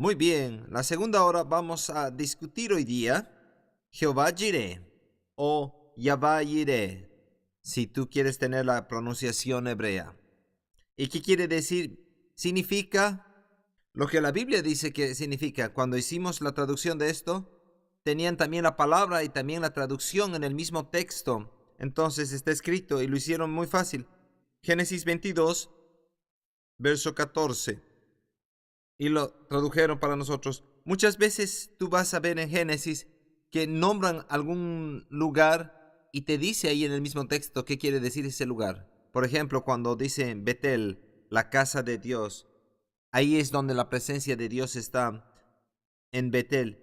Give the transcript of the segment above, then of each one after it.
Muy bien, la segunda hora vamos a discutir hoy día Jehová Jireh o Yahvah Jireh, si tú quieres tener la pronunciación hebrea. ¿Y qué quiere decir? Significa lo que la Biblia dice que significa. Cuando hicimos la traducción de esto, tenían también la palabra y también la traducción en el mismo texto. Entonces está escrito y lo hicieron muy fácil. Génesis 22, verso 14. Y lo tradujeron para nosotros. Muchas veces tú vas a ver en Génesis que nombran algún lugar y te dice ahí en el mismo texto qué quiere decir ese lugar. Por ejemplo, cuando dice Betel, la casa de Dios, ahí es donde la presencia de Dios está en Betel.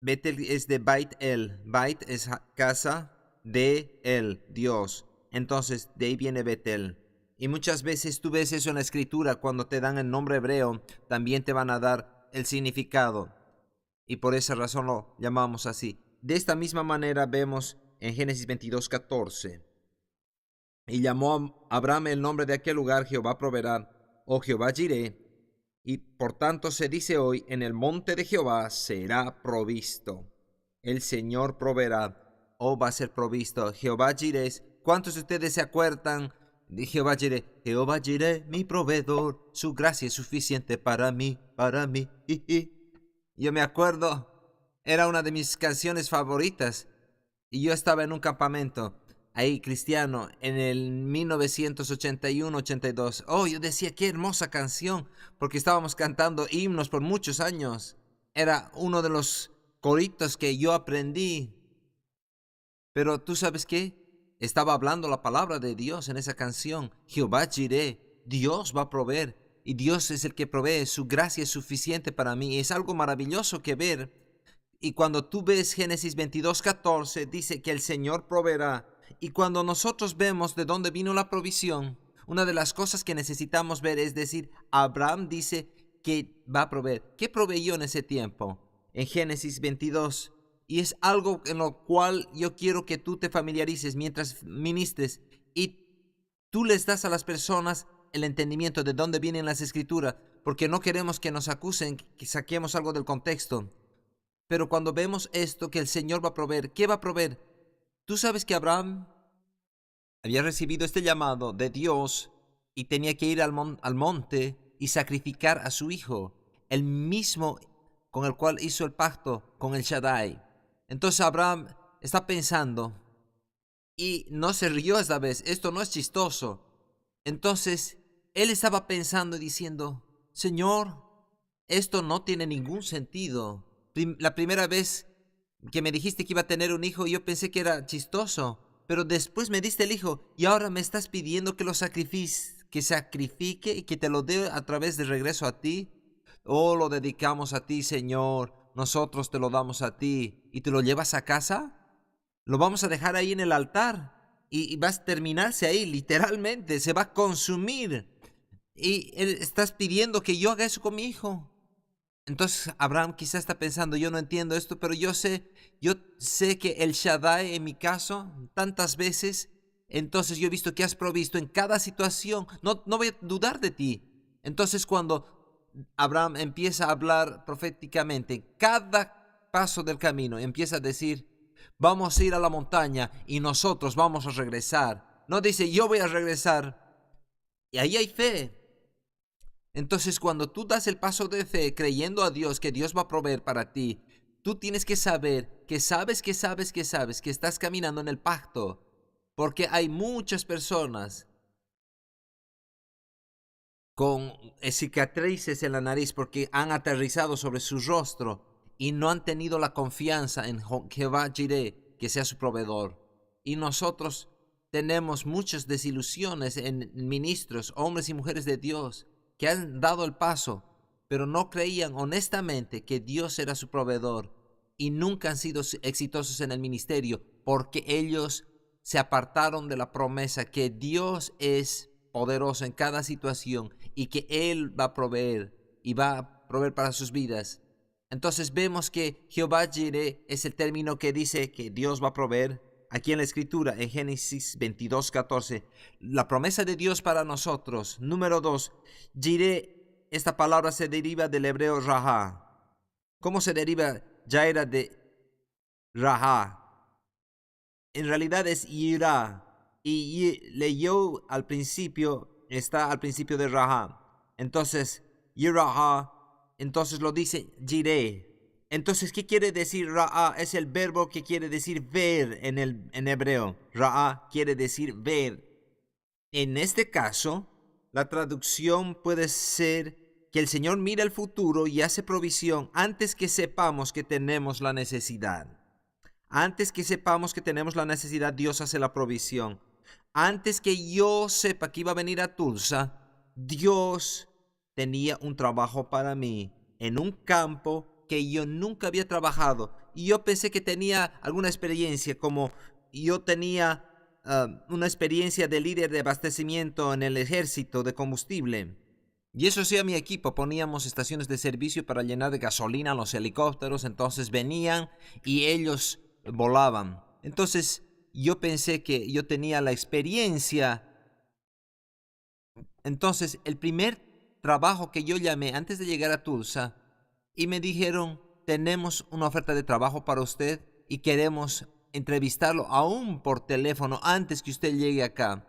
Betel es de Bait El. Bait es casa de El, Dios. Entonces, de ahí viene Betel. Y muchas veces tú ves eso en la escritura, cuando te dan el nombre hebreo, también te van a dar el significado. Y por esa razón lo llamamos así. De esta misma manera vemos en Génesis 22:14. Y llamó a Abraham el nombre de aquel lugar Jehová proveerá, o Jehová Jireh. Y por tanto se dice hoy, en el monte de Jehová será provisto. El Señor proveerá, o va a ser provisto. Jehová Jireh. ¿Cuántos de ustedes se acuerdan de Jehová Jireh? Jehová Jireh, mi proveedor, su gracia es suficiente para mí, para mí. Yo me acuerdo, era una de mis canciones favoritas. Y yo estaba en un campamento ahí cristiano en el 1981-82. Oh, yo decía, qué hermosa canción, porque estábamos cantando himnos por muchos años. Era uno de los coritos que yo aprendí. Pero ¿tú sabes qué? Estaba hablando la palabra de Dios en esa canción. Jehová Jireh, Dios va a proveer. Y Dios es el que provee, su gracia es suficiente para mí. Es algo maravilloso que ver. Y cuando tú ves Génesis 22:14, dice que el Señor proveerá. Y cuando nosotros vemos de dónde vino la provisión, una de las cosas que necesitamos ver es decir, Abraham dice que va a proveer. ¿Qué proveyó en ese tiempo? En Génesis 22. Y es algo en lo cual yo quiero que tú te familiarices mientras ministres y tú les das a las personas el entendimiento de dónde vienen las escrituras, porque no queremos que nos acusen, que saquemos algo del contexto. Pero cuando vemos esto, que el Señor va a proveer, ¿qué va a proveer? Tú sabes que Abraham había recibido este llamado de Dios y tenía que ir al monte y sacrificar a su hijo, el mismo con el cual hizo el pacto con el Shaddai. Entonces Abraham está pensando y no se rió esta vez, esto no es chistoso. Entonces él estaba pensando y diciendo, Señor, esto no tiene ningún sentido. La primera vez que me dijiste que iba a tener un hijo, yo pensé que era chistoso, pero después me diste el hijo y ahora me estás pidiendo que lo sacrifique y que te lo dé a través de regreso a ti. Oh, lo dedicamos a ti, Señor. Nosotros te lo damos a ti y te lo llevas a casa. Lo vamos a dejar ahí en el altar y vas a terminarse ahí, literalmente, se va a consumir. Y estás pidiendo que yo haga eso con mi hijo. Entonces Abraham quizás está pensando, yo no entiendo esto, pero yo sé que el Shaddai en mi caso, tantas veces, entonces yo he visto que has provisto en cada situación, no voy a dudar de ti. Entonces cuando Abraham empieza a hablar proféticamente, cada paso del camino empieza a decir, vamos a ir a la montaña y nosotros vamos a regresar. No dice, yo voy a regresar. Y ahí hay fe. Entonces, cuando tú das el paso de fe creyendo a Dios que Dios va a proveer para ti, tú tienes que saber que sabes que estás caminando en el pacto. Porque hay muchas personas con cicatrices en la nariz porque han aterrizado sobre su rostro y no han tenido la confianza en Jehová Jireh, que sea su proveedor. Y nosotros tenemos muchas desilusiones en ministros, hombres y mujeres de Dios, que han dado el paso, pero no creían honestamente que Dios era su proveedor y nunca han sido exitosos en el ministerio porque ellos se apartaron de la promesa que Dios es poderoso en cada situación y que Él va a proveer y va a proveer para sus vidas. Entonces vemos que Jehová Jireh es el término que dice que Dios va a proveer. Aquí en la escritura, en Génesis 22:14, la promesa de Dios para nosotros. Número 2, Jireh esta palabra se deriva del hebreo rahá. ¿Cómo se deriva Jaira de rahá? En realidad es yirá. Y leyó al principio, está al principio de rahá. Entonces, yirahá, entonces lo dice yiré. Entonces, ¿qué quiere decir rahá? Es el verbo que quiere decir ver en hebreo. Rahá quiere decir ver. En este caso, la traducción puede ser que el Señor mira el futuro y hace provisión antes que sepamos que tenemos la necesidad. Antes que sepamos que tenemos la necesidad, Dios hace la provisión. Antes que yo sepa que iba a venir a Tulsa, Dios tenía un trabajo para mí en un campo que yo nunca había trabajado. Y yo pensé que tenía alguna experiencia, como yo tenía una experiencia de líder de abastecimiento en el ejército de combustible. Y eso hacía mi equipo. Poníamos estaciones de servicio para llenar de gasolina a los helicópteros. Entonces venían y ellos volaban. Entonces yo pensé que yo tenía la experiencia. Entonces el primer trabajo que yo llamé antes de llegar a Tulsa y me dijeron, tenemos una oferta de trabajo para usted y queremos entrevistarlo aún por teléfono antes que usted llegue acá.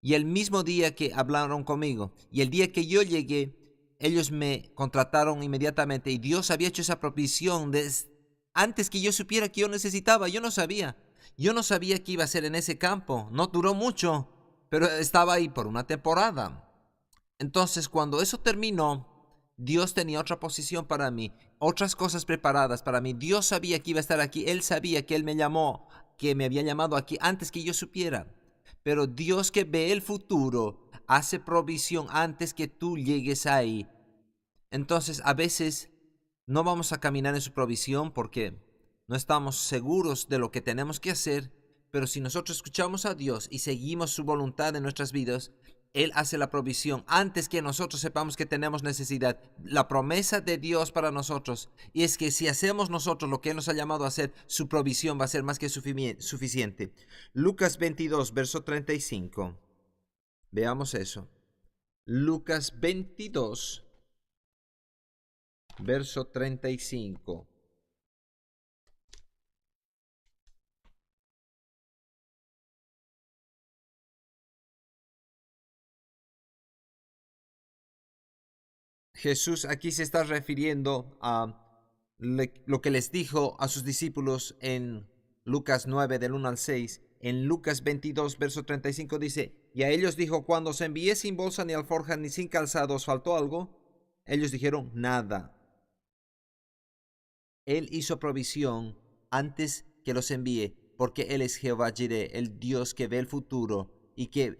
Y el mismo día que hablaron conmigo y el día que yo llegué, ellos me contrataron inmediatamente y Dios había hecho esa provisión antes que yo supiera que yo necesitaba. Yo no sabía que iba a ser en ese campo. No duró mucho, pero estaba ahí por una temporada. Entonces, cuando eso terminó, Dios tenía otra posición para mí, otras cosas preparadas para mí. Dios sabía que iba a estar aquí. Él sabía que Él me llamó, que me había llamado aquí antes que yo supiera. Pero Dios, que ve el futuro, hace provisión antes que tú llegues ahí. Entonces, a veces no vamos a caminar en su provisión porque no estamos seguros de lo que tenemos que hacer. Pero si nosotros escuchamos a Dios y seguimos su voluntad en nuestras vidas, Él hace la provisión antes que nosotros sepamos que tenemos necesidad. La promesa de Dios para nosotros, y es que si hacemos nosotros lo que Él nos ha llamado a hacer, su provisión va a ser más que suficiente. Lucas 22, verso 35. Veamos eso. Lucas 22, verso 35. Jesús aquí se está refiriendo a lo que les dijo a sus discípulos en Lucas 9 del 1 al 6. En Lucas 22 verso 35 dice, y a ellos dijo, cuando os envié sin bolsa ni alforja ni sin calzado, ¿os faltó algo? Ellos dijeron, nada. Él hizo provisión antes que los envíe, porque Él es Jehová Jireh, el Dios que ve el futuro y que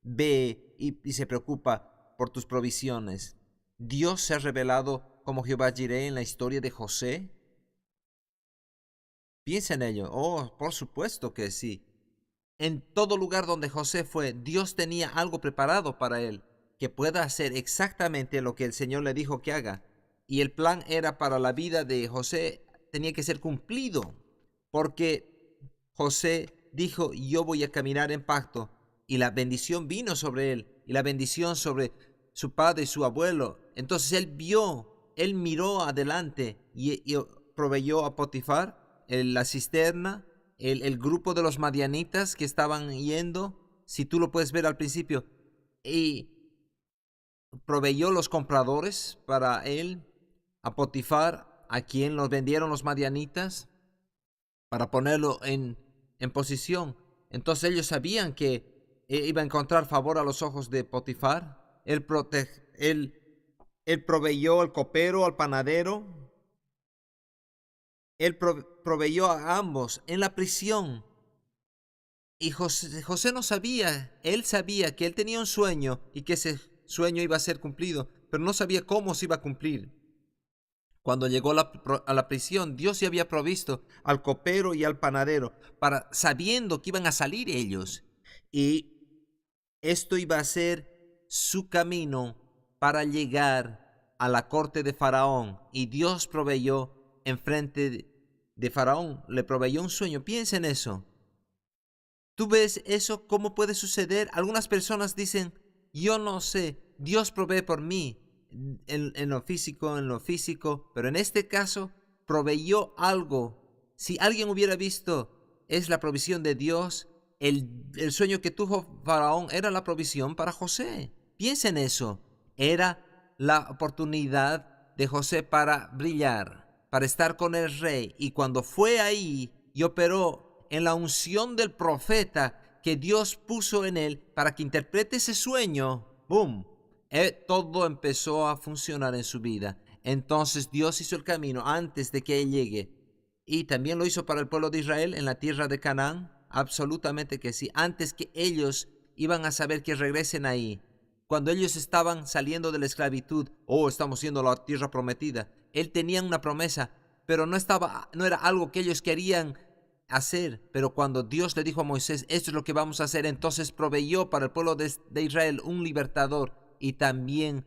ve y se preocupa por tus provisiones. Dios se ha revelado como Jehová Jireh en la historia de José. Piensa en ello. Oh, por supuesto que sí. En todo lugar donde José fue, Dios tenía algo preparado para él, que pueda hacer exactamente lo que el Señor le dijo que haga. Y el plan era para la vida de José, tenía que ser cumplido, porque José dijo, yo voy a caminar en pacto, y la bendición vino sobre él, y la bendición sobre su padre y su abuelo. Entonces él miró adelante y proveyó a Potifar la cisterna, el grupo de los madianitas que estaban yendo, si tú lo puedes ver al principio, y proveyó los compradores para él, a Potifar, a quien los vendieron los madianitas, para ponerlo en posición. Entonces ellos sabían que iba a encontrar favor a los ojos de Potifar. Él proveyó al copero, al panadero. Él proveyó a ambos en la prisión. Y José no sabía, él sabía que él tenía un sueño y que ese sueño iba a ser cumplido, pero no sabía cómo se iba a cumplir. Cuando llegó a la prisión, Dios se había provisto al copero y al panadero, sabiendo que iban a salir ellos. Y esto iba a ser su camino para llegar a la corte de Faraón. Y Dios proveyó enfrente de Faraón, le proveyó un sueño. Piensa en eso. ¿Tú ves eso? ¿Cómo puede suceder? Algunas personas dicen, yo no sé, Dios provee por mí. en lo físico, pero en este caso proveyó algo. Si alguien hubiera visto, es la provisión de Dios. El sueño que tuvo Faraón era la provisión para José. Piensa en eso. Era la oportunidad de José para brillar, para estar con el rey. Y cuando fue ahí y operó en la unción del profeta que Dios puso en él para que interprete ese sueño, ¡boom! Todo empezó a funcionar en su vida. Entonces Dios hizo el camino antes de que él llegue. Y también lo hizo para el pueblo de Israel en la tierra de Canaán. Absolutamente que sí. Antes que ellos iban a saber que regresen ahí. Cuando ellos estaban saliendo de la esclavitud, estamos yendo a la tierra prometida. Él tenía una promesa, pero no era algo que ellos querían hacer. Pero cuando Dios le dijo a Moisés, esto es lo que vamos a hacer, entonces proveyó para el pueblo de Israel un libertador y también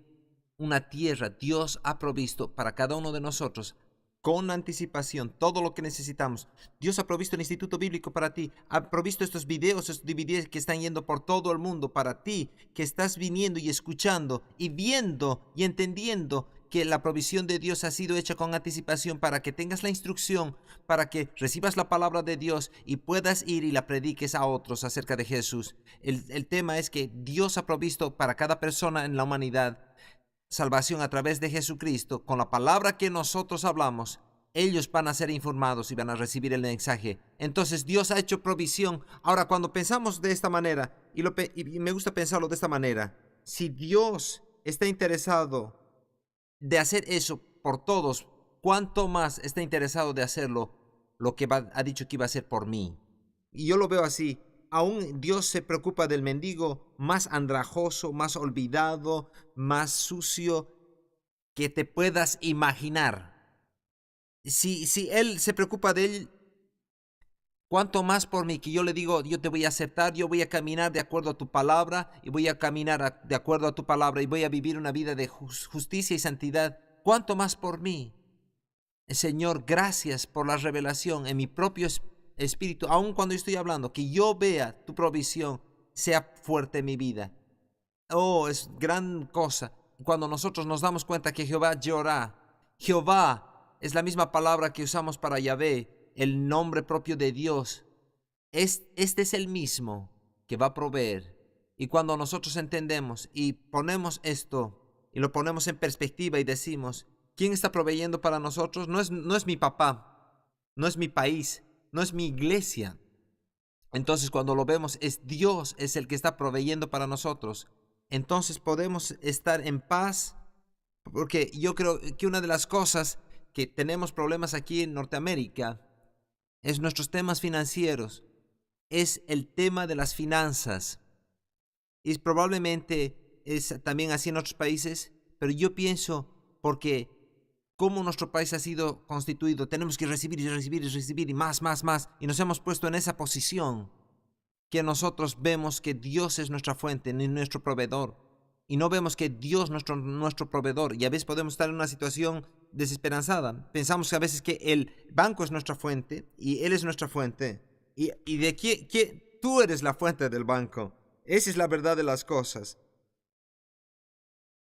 una tierra. Dios ha provisto para cada uno de nosotros con anticipación todo lo que necesitamos. Dios ha provisto el Instituto Bíblico para ti, ha provisto estos videos, estos DVDs que están yendo por todo el mundo para ti, que estás viniendo y escuchando y viendo y entendiendo que la provisión de Dios ha sido hecha con anticipación para que tengas la instrucción, para que recibas la palabra de Dios y puedas ir y la prediques a otros acerca de Jesús. El tema es que Dios ha provisto para cada persona en la humanidad salvación a través de Jesucristo. Con la palabra que nosotros hablamos, ellos van a ser informados y van a recibir el mensaje. Entonces Dios ha hecho provisión. Ahora, cuando pensamos de esta manera, y me gusta pensarlo de esta manera, si Dios está interesado de hacer eso por todos, ¿cuánto más está interesado de hacerlo lo que ha dicho que iba a hacer por mí? Y yo lo veo así. Aún Dios se preocupa del mendigo más andrajoso, más olvidado, más sucio que te puedas imaginar. Si Él se preocupa de él, ¿cuánto más por mí? Que yo le digo, yo te voy a aceptar, yo voy a caminar de acuerdo a tu palabra y voy a caminar de acuerdo a tu palabra y voy a vivir una vida de justicia y santidad. ¿Cuánto más por mí? Señor, gracias por la revelación en mi propio espíritu, aun cuando estoy hablando, que yo vea tu provisión sea fuerte en mi vida. Es gran cosa cuando nosotros nos damos cuenta que Jehová Jireh, Jehová es la misma palabra que usamos para Yahvé, el nombre propio de Dios. Este es el mismo que va a proveer. Y cuando nosotros entendemos y ponemos esto y lo ponemos en perspectiva y decimos, ¿quién está proveyendo para nosotros? No es mi papá, no es mi país, no es mi iglesia. Entonces cuando lo vemos, es Dios, es el que está proveyendo para nosotros. Entonces podemos estar en paz, porque yo creo que una de las cosas que tenemos problemas aquí en Norteamérica es nuestros temas financieros, es el tema de las finanzas. Y probablemente es también así en otros países, pero yo pienso porque como nuestro país ha sido constituido, tenemos que recibir y recibir y recibir y más, y nos hemos puesto en esa posición que nosotros vemos que Dios es nuestra fuente, ni nuestro proveedor, y no vemos que Dios es nuestro proveedor, y a veces podemos estar en una situación desesperanzada. Pensamos que a veces que el banco es nuestra fuente y Él es nuestra fuente, y de que tú eres la fuente del banco. Esa es la verdad de las cosas.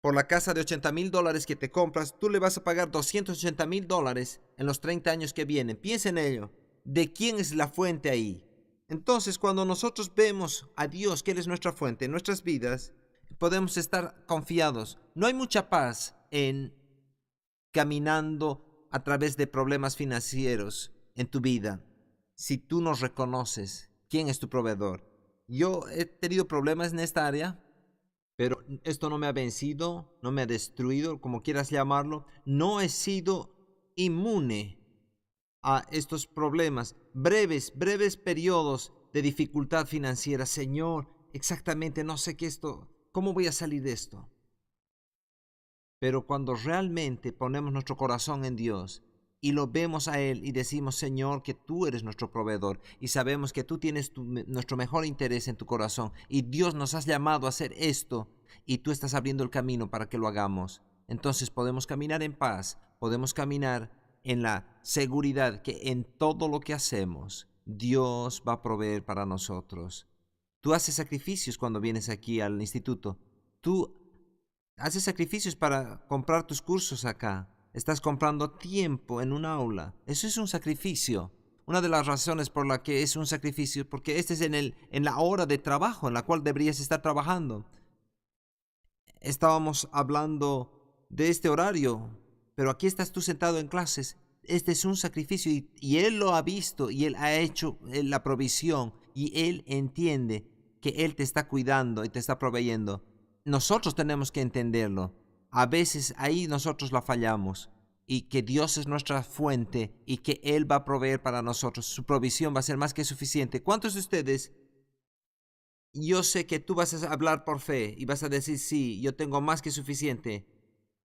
Por la casa de $80,000 que te compras, tú le vas a pagar $280,000 en los 30 años que vienen. Piensa en ello. ¿De quién es la fuente ahí? Entonces, cuando nosotros vemos a Dios, que Él es nuestra fuente en nuestras vidas, podemos estar confiados. No hay mucha paz en caminando a través de problemas financieros en tu vida si tú no reconoces quién es tu proveedor. Yo he tenido problemas en esta área, pero esto no me ha vencido, no me ha destruido, como quieras llamarlo. No he sido inmune a estos problemas. Breves periodos de dificultad financiera. Señor, exactamente no sé ¿cómo voy a salir de esto? Pero cuando realmente ponemos nuestro corazón en Dios y lo vemos a Él y decimos, Señor, que tú eres nuestro proveedor y sabemos que tú tienes nuestro mejor interés en tu corazón y Dios nos has llamado a hacer esto y tú estás abriendo el camino para que lo hagamos, entonces podemos caminar en paz, podemos caminar en la seguridad que en todo lo que hacemos Dios va a proveer para nosotros. Tú haces sacrificios cuando vienes aquí al instituto. Tú haces sacrificios para comprar tus cursos acá. Estás comprando tiempo en un aula. Eso es un sacrificio. Una de las razones por la que es un sacrificio, porque este es en la hora de trabajo en la cual deberías estar trabajando. Estábamos hablando de este horario, pero aquí estás tú sentado en clases. Este es un sacrificio y Él lo ha visto y Él ha hecho la provisión y Él entiende que Él te está cuidando y te está proveyendo. Nosotros tenemos que entenderlo. A veces ahí nosotros la fallamos y que Dios es nuestra fuente y que Él va a proveer para nosotros. Su provisión va a ser más que suficiente. ¿Cuántos de ustedes? Yo sé que tú vas a hablar por fe y vas a decir, sí, yo tengo más que suficiente.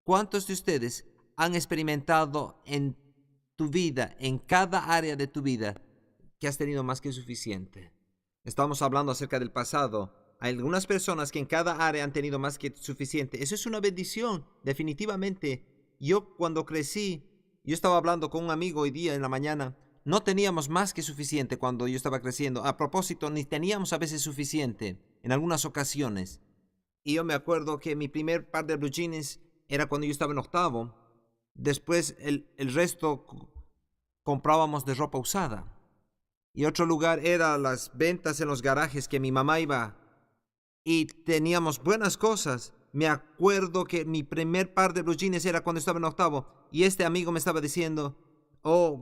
¿Cuántos de ustedes han experimentado en tu vida, en cada área de tu vida, que has tenido más que suficiente? Estamos hablando acerca del pasado. Hay algunas personas que en cada área han tenido más que suficiente. Eso es una bendición, definitivamente. Yo cuando crecí, yo estaba hablando con un amigo hoy día en la mañana. No teníamos más que suficiente cuando yo estaba creciendo. A propósito, ni teníamos a veces suficiente en algunas ocasiones. Y yo me acuerdo que mi primer par de blue jeans era cuando yo estaba en octavo. Después el resto comprábamos de ropa usada. Y otro lugar era las ventas en los garajes que mi mamá iba. Y teníamos buenas cosas. Me acuerdo que mi primer par de blue jeans era cuando estaba en octavo. Y este amigo me estaba diciendo, oh,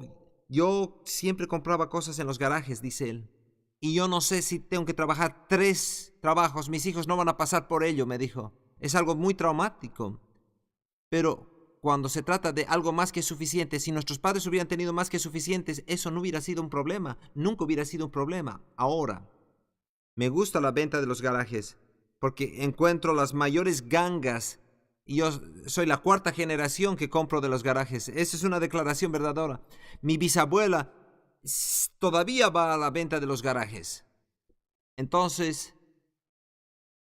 yo siempre compraba cosas en los garajes, dice él. Y yo no sé si tengo que trabajar 3 trabajos. Mis hijos no van a pasar por ello, me dijo. Es algo muy traumático. Pero cuando se trata de algo más que suficiente, si nuestros padres hubieran tenido más que suficientes, eso no hubiera sido un problema. Nunca hubiera sido un problema. Ahora, me gusta la venta de los garajes porque encuentro las mayores gangas. Y yo soy la 4ª generación que compro de los garajes. Esa es una declaración verdadera. Mi bisabuela todavía va a la venta de los garajes. Entonces,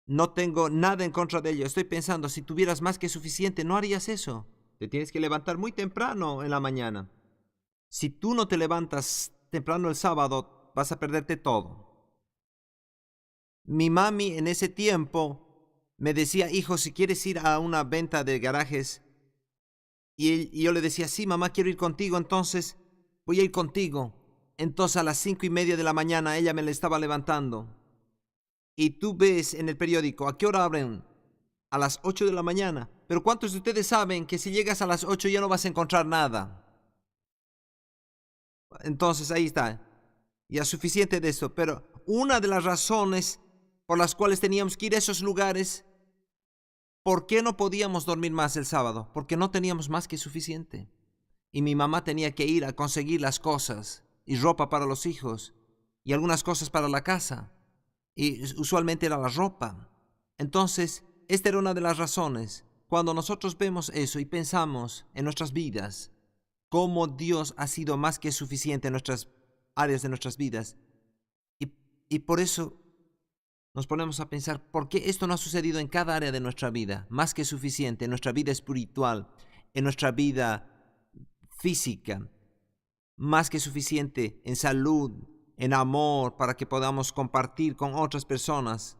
no tengo nada en contra de ello. Estoy pensando, si tuvieras más que suficiente, no harías eso. Te tienes que levantar muy temprano en la mañana. Si tú no te levantas temprano el sábado, vas a perderte todo. Mi mami en ese tiempo me decía, hijo, si quieres ir a una venta de garajes. Y yo le decía, sí, mamá, quiero ir contigo, entonces voy a ir contigo. Entonces a las 5:30 de la mañana ella me la estaba levantando. Y tú ves en el periódico, ¿a qué hora abren? A las 8 de la mañana. Pero ¿cuántos de ustedes saben que si llegas a las 8 ya no vas a encontrar nada? Entonces ahí está. Ya es suficiente de esto. Pero una de las razones por las cuales teníamos que ir a esos lugares, ¿por qué no podíamos dormir más el sábado? Porque no teníamos más que suficiente. Y mi mamá tenía que ir a conseguir las cosas, y ropa para los hijos, y algunas cosas para la casa. Y usualmente era la ropa. Entonces, esta era una de las razones. Cuando nosotros vemos eso y pensamos en nuestras vidas, cómo Dios ha sido más que suficiente en nuestras áreas de nuestras vidas, y por eso nos ponemos a pensar, ¿por qué esto no ha sucedido en cada área de nuestra vida? Más que suficiente en nuestra vida espiritual, en nuestra vida física, más que suficiente en salud, en amor, para que podamos compartir con otras personas,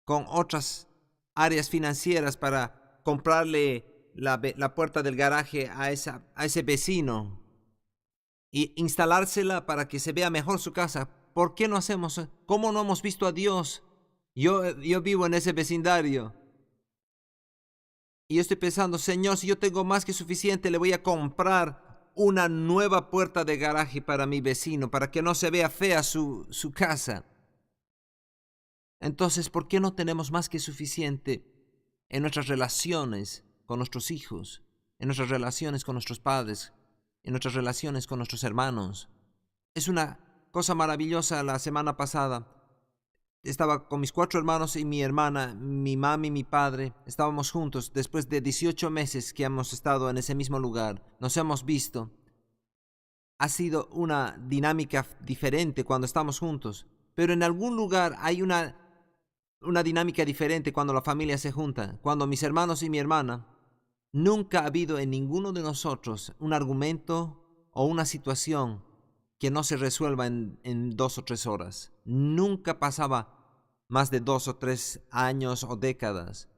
con otras áreas financieras para comprarle la puerta del garaje a ese vecino y instalársela para que se vea mejor su casa. ¿Por qué no hacemos eso? ¿Cómo no hemos visto a Dios? Yo vivo en ese vecindario. Y yo estoy pensando, Señor, si yo tengo más que suficiente, le voy a comprar una nueva puerta de garaje para mi vecino, para que no se vea fea su casa. Entonces, ¿por qué no tenemos más que suficiente en nuestras relaciones con nuestros hijos, en nuestras relaciones con nuestros padres, en nuestras relaciones con nuestros hermanos? Es una cosa maravillosa. La semana pasada estaba con mis 4 hermanos y mi hermana, mi mami y mi padre. Estábamos juntos después de 18 meses que hemos estado en ese mismo lugar. Nos hemos visto. Ha sido una dinámica diferente cuando estamos juntos. Pero en algún lugar hay una dinámica diferente cuando la familia se junta. Cuando mis hermanos y mi hermana, nunca ha habido en ninguno de nosotros un argumento o una situación que no se resuelva en 2 o 3 horas. Nunca pasaba más de 2 o 3 años o décadas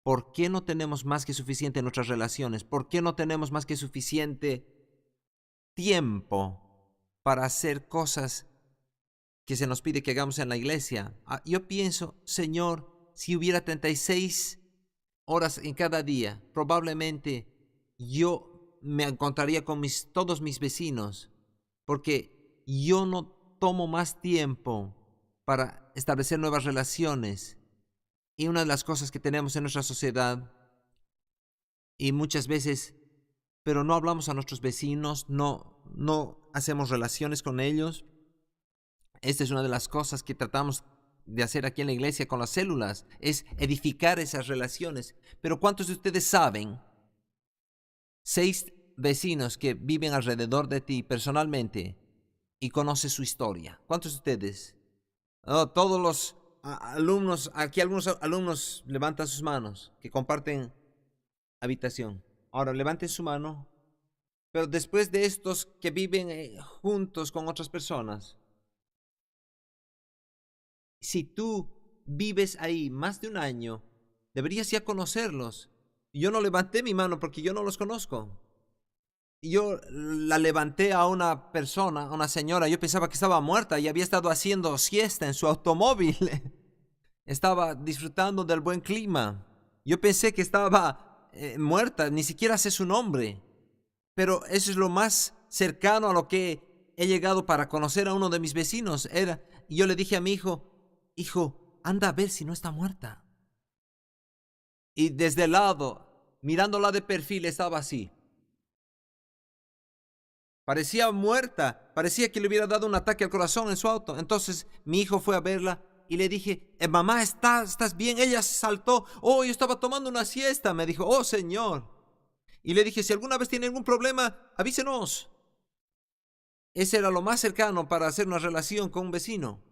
¿Por qué no tenemos más que suficiente en nuestras relaciones? ¿Por qué no tenemos más que suficiente tiempo para hacer cosas que se nos pide que hagamos en la iglesia? Yo pienso, Señor, si hubiera 36 horas en cada día, probablemente yo me encontraría con todos mis vecinos, porque yo no tomo más tiempo para establecer nuevas relaciones. Y una de las cosas que tenemos en nuestra sociedad, y muchas veces, pero no hablamos a nuestros vecinos, no hacemos relaciones con ellos. Esta es una de las cosas que tratamos de hacer aquí en la iglesia con las células, es edificar esas relaciones. Pero ¿cuántos de ustedes saben 6 vecinos que viven alrededor de ti personalmente y conoces su historia? ¿Cuántos de ustedes? Oh, todos los alumnos, aquí algunos alumnos levantan sus manos que comparten habitación. Ahora levanten su mano, pero después de estos que viven juntos con otras personas, si tú vives ahí más de un año, deberías ya conocerlos. Yo no levanté mi mano porque yo no los conozco. Yo la levanté a una persona, a una señora. Yo pensaba que estaba muerta y había estado haciendo siesta en su automóvil. Estaba disfrutando del buen clima. Yo pensé que estaba muerta, ni siquiera sé su nombre. Pero eso es lo más cercano a lo que he llegado para conocer a uno de mis vecinos. Y yo le dije a mi hijo, anda a ver si no está muerta. Y desde el lado, mirándola de perfil, estaba así. Parecía muerta, parecía que le hubiera dado un ataque al corazón en su auto. Entonces mi hijo fue a verla y le dije, mamá, ¿estás bien? Ella saltó. Oh, yo estaba tomando una siesta. Me dijo, oh, Señor. Y le dije, si alguna vez tiene algún problema, avísenos. Ese era lo más cercano para hacer una relación con un vecino.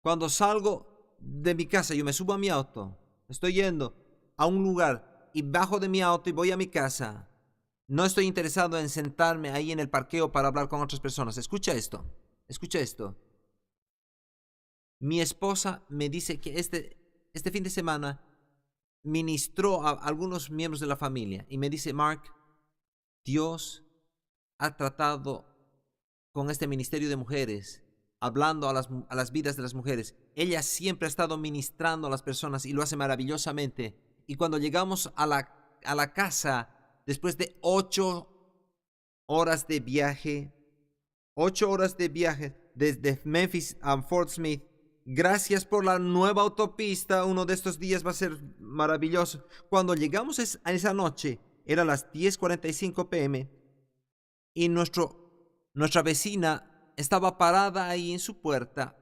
Cuando salgo de mi casa, yo me subo a mi auto, estoy yendo a un lugar y bajo de mi auto y voy a mi casa. No estoy interesado en sentarme ahí en el parqueo para hablar con otras personas. Escucha esto. Mi esposa me dice que este fin de semana ministró a algunos miembros de la familia y me dice, Mark, Dios ha tratado con este ministerio de mujeres, hablando a las vidas de las mujeres. Ella siempre ha estado ministrando a las personas y lo hace maravillosamente. Y cuando llegamos a la casa, después de 8 horas de viaje, 8 horas de viaje desde Memphis a Fort Smith, gracias por la nueva autopista, uno de estos días va a ser maravilloso. Cuando llegamos a esa noche, era las 10:45 p.m. y nuestra vecina estaba parada ahí en su puerta,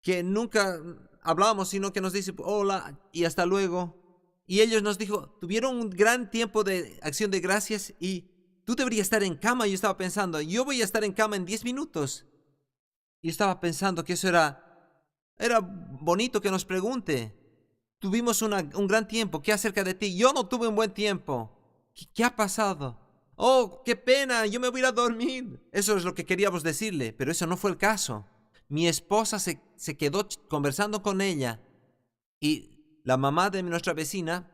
que nunca hablábamos, sino que nos dice hola y hasta luego. Y ellos nos dijo, tuvieron un gran tiempo de acción de gracias y tú deberías estar en cama. Yo estaba pensando, yo voy a estar en cama en 10 minutos. Y estaba pensando que eso era bonito que nos pregunte. Tuvimos un gran tiempo, ¿qué acerca de ti? Yo no tuve un buen tiempo. ¿Qué ha pasado? Oh, qué pena, yo me voy a ir a dormir. Eso es lo que queríamos decirle, pero eso no fue el caso. Mi esposa se quedó conversando con ella y la mamá de nuestra vecina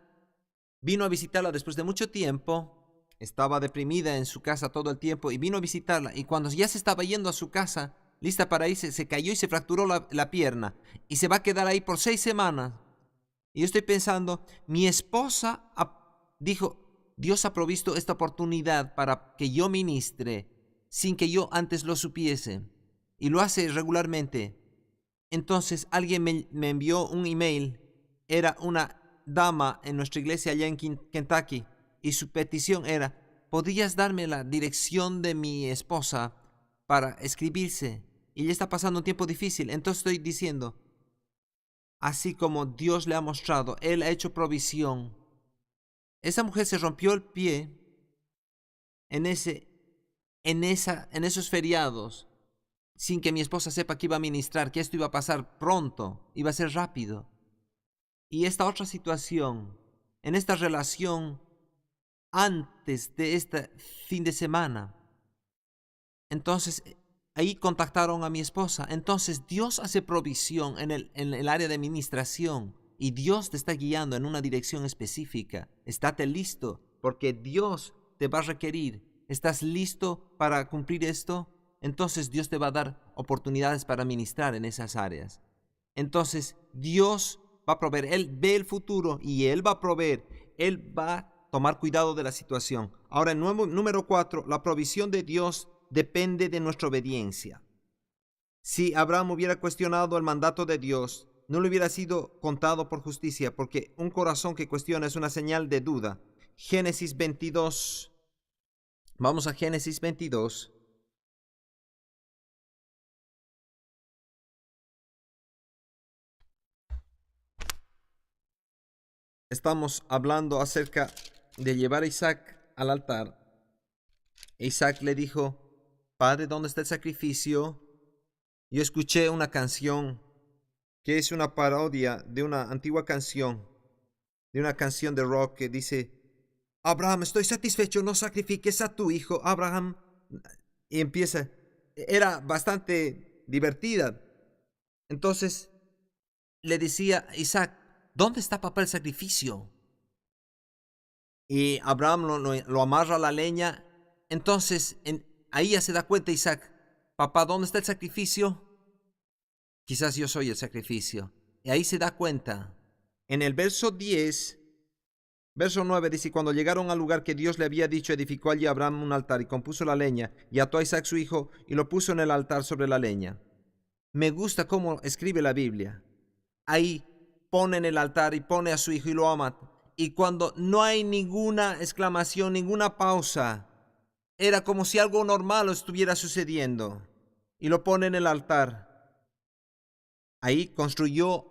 vino a visitarla después de mucho tiempo. Estaba deprimida en su casa todo el tiempo y vino a visitarla. Y cuando ya se estaba yendo a su casa, lista para irse, se cayó y se fracturó la pierna. Y se va a quedar ahí por 6 semanas. Y yo estoy pensando, mi esposa dijo, Dios ha provisto esta oportunidad para que yo ministre sin que yo antes lo supiese. Y lo hace regularmente. Entonces alguien me envió un email. Era una dama en nuestra iglesia allá en Kentucky. Y su petición era, ¿podrías darme la dirección de mi esposa para escribirse? Y ella está pasando un tiempo difícil. Entonces estoy diciendo, así como Dios le ha mostrado, Él ha hecho provisión. Esa mujer se rompió el pie en esos feriados sin que mi esposa sepa que iba a ministrar, que esto iba a pasar pronto, iba a ser rápido. Y esta otra situación, en esta relación antes de este fin de semana, entonces ahí contactaron a mi esposa. Entonces Dios hace provisión en el área de administración. y Dios te está guiando en una dirección específica. Estate listo, porque Dios te va a requerir. ¿Estás listo para cumplir esto? Entonces Dios te va a dar oportunidades para ministrar en esas áreas. Entonces Dios va a proveer. Él ve el futuro y Él va a proveer. Él va a tomar cuidado de la situación. Ahora, en número 4, la provisión de Dios depende de nuestra obediencia. Si Abraham hubiera cuestionado el mandato de Dios, no le hubiera sido contado por justicia, porque un corazón que cuestiona es una señal de duda. Génesis 22. Vamos a Génesis 22. Estamos hablando acerca de llevar a Isaac al altar. Isaac le dijo: Padre, ¿dónde está el sacrificio? Yo escuché una canción que es una parodia de una antigua canción, de una canción de rock que dice: Abraham, estoy satisfecho, no sacrifiques a tu hijo, Abraham. Y empieza, era bastante divertida. Entonces le decía Isaac: ¿dónde está, papá, el sacrificio? Y Abraham lo amarra a la leña. Entonces ahí ya se da cuenta Isaac: papá, ¿dónde está el sacrificio? Quizás yo soy el sacrificio. Y ahí se da cuenta. En el verso 10, verso 9 dice: cuando llegaron al lugar que Dios le había dicho, edificó allí Abraham un altar y compuso la leña, y ató a Isaac su hijo y lo puso en el altar sobre la leña. Me gusta cómo escribe la Biblia. Ahí pone en el altar y pone a su hijo y lo ama. Y cuando no hay ninguna exclamación, ninguna pausa, era como si algo normal estuviera sucediendo. Y lo pone en el altar. Ahí construyó,